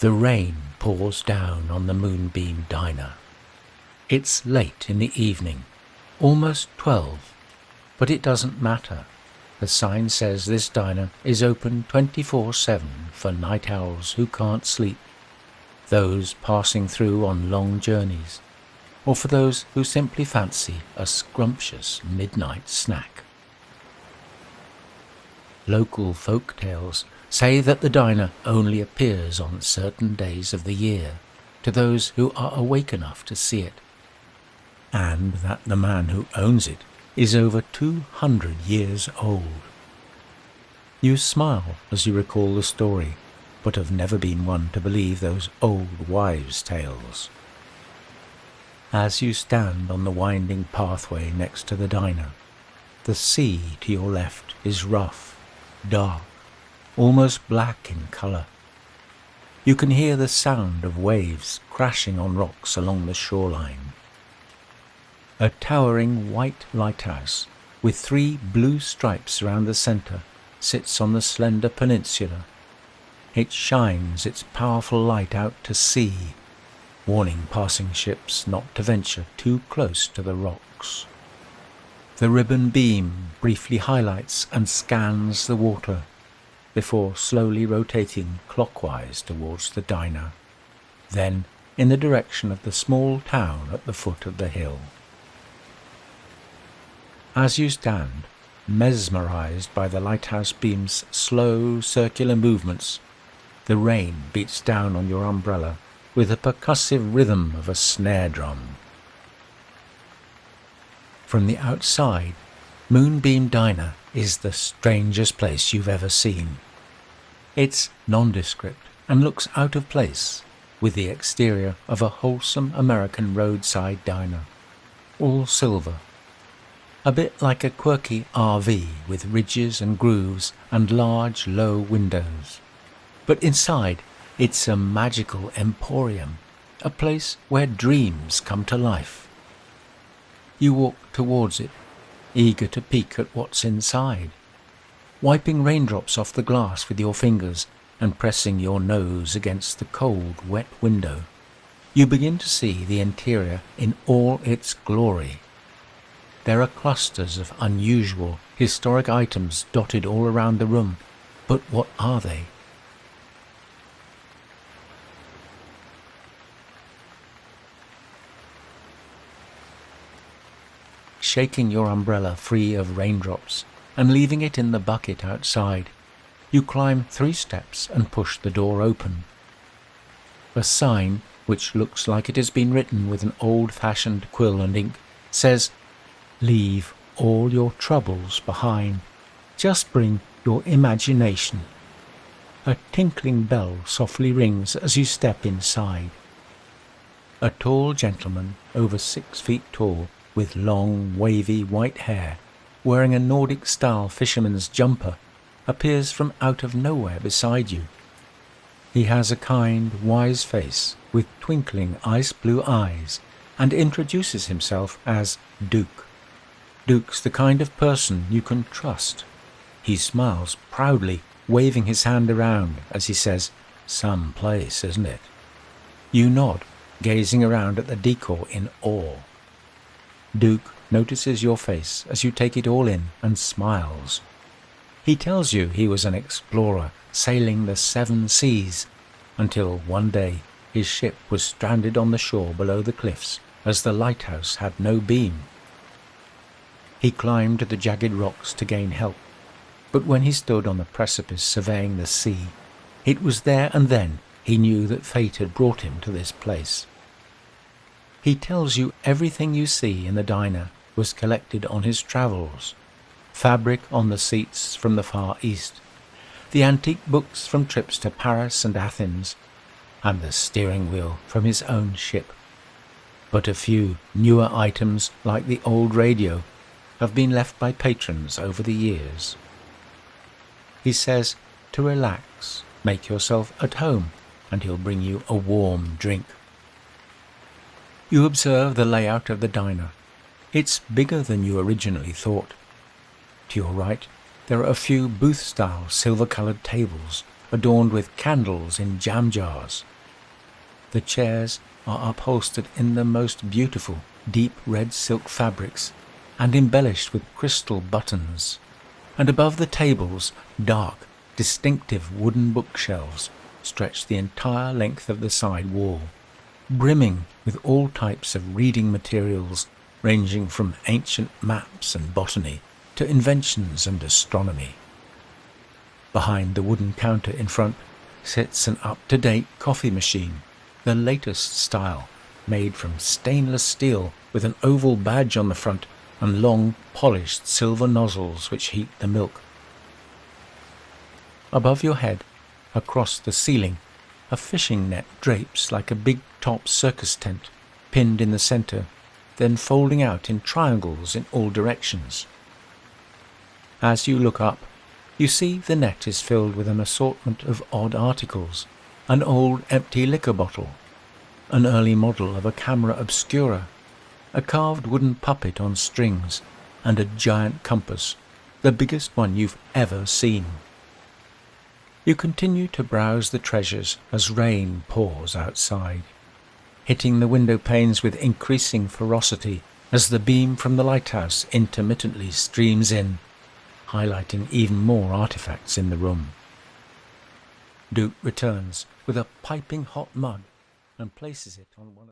The rain pours down on the Moonbeam Diner. It's late in the evening, almost 12, but it doesn't matter. The sign says this diner is open 24/7 for night owls who can't sleep, those passing through on long journeys, or for those who simply fancy a scrumptious midnight snack. Local folk tales say that the diner only appears on certain days of the year to those who are awake enough to see it, and that the man who owns it is over 200 years old. You smile as you recall the story, but have never been one to believe those old wives' tales. As you stand on the winding pathway next to the diner, the sea to your left is rough, dark, almost black in colour. You can hear the sound of waves crashing on rocks along the shoreline. A towering white lighthouse with 3 blue stripes around the centre sits on the slender peninsula. It shines its powerful light out to sea, warning passing ships not to venture too close to the rocks. The ribbon beam briefly highlights and scans the water before slowly rotating clockwise towards the diner, then in the direction of the small town at the foot of the hill. As you stand, mesmerized by the lighthouse beam's slow circular movements, the rain beats down on your umbrella with the percussive rhythm of a snare drum. From the outside, Moonbeam Diner is the strangest place you've ever seen. It's nondescript and looks out of place with the exterior of a wholesome American roadside diner, all silver. A bit like a quirky RV with ridges and grooves and large low windows. But inside, it's a magical emporium, a place where dreams come to life. You walk towards it, eager to peek at what's inside. Wiping raindrops off the glass with your fingers and pressing your nose against the cold, wet window, you begin to see the interior in all its glory. There are clusters of unusual, historic items dotted all around the room, but what are they? Shaking your umbrella free of raindrops and leaving it in the bucket outside, you climb 3 steps and push the door open. A sign, which looks like it has been written with an old-fashioned quill and ink, says, "Leave all your troubles behind. Just bring your imagination." A tinkling bell softly rings as you step inside. A tall gentleman, over 6 feet tall, with long, wavy white hair, wearing a Nordic-style fisherman's jumper, appears from out of nowhere beside you. He has a kind, wise face with twinkling ice-blue eyes and introduces himself as Duke. Duke's the kind of person you can trust. He smiles proudly, waving his hand around as he says, "Some place, isn't it?" You nod, gazing around at the decor in awe. Duke notices your face as you take it all in and smiles. He tells you he was an explorer sailing the 7 seas until one day his ship was stranded on the shore below the cliffs as the lighthouse had no beam. He climbed the jagged rocks to gain help, but when he stood on the precipice surveying the sea, it was there and then he knew that fate had brought him to this place. He tells you everything you see in the diner was collected on his travels. Fabric on the seats from the Far East, the antique books from trips to Paris and Athens, and the steering wheel from his own ship. But a few newer items, like the old radio, have been left by patrons over the years. He says to relax, make yourself at home, and he'll bring you a warm drink. You observe the layout of the diner. It's bigger than you originally thought. To your right, there are a few booth-style silver-coloured tables adorned with candles in jam jars, The chairs are upholstered in the most beautiful deep red silk fabrics and embellished with crystal buttons, and above the tables dark, distinctive wooden bookshelves stretch the entire length of the side wall, brimming with all types of reading materials ranging from ancient maps and botany to inventions and astronomy. Behind the wooden counter in front sits an up-to-date coffee machine, the latest style, made from stainless steel with an oval badge on the front and long, polished silver nozzles which heat the milk. Above your head, across the ceiling, a fishing net drapes like a big top circus tent, pinned in the centre, then folding out in triangles in all directions. As you look up, you see the net is filled with an assortment of odd articles, an old empty liquor bottle, an early model of a camera obscura, a carved wooden puppet on strings, and a giant compass, the biggest one you've ever seen. You continue to browse the treasures as rain pours outside, hitting the window panes with increasing ferocity as the beam from the lighthouse intermittently streams in, highlighting even more artifacts in the room. Duke returns with a piping hot mug and places it on one of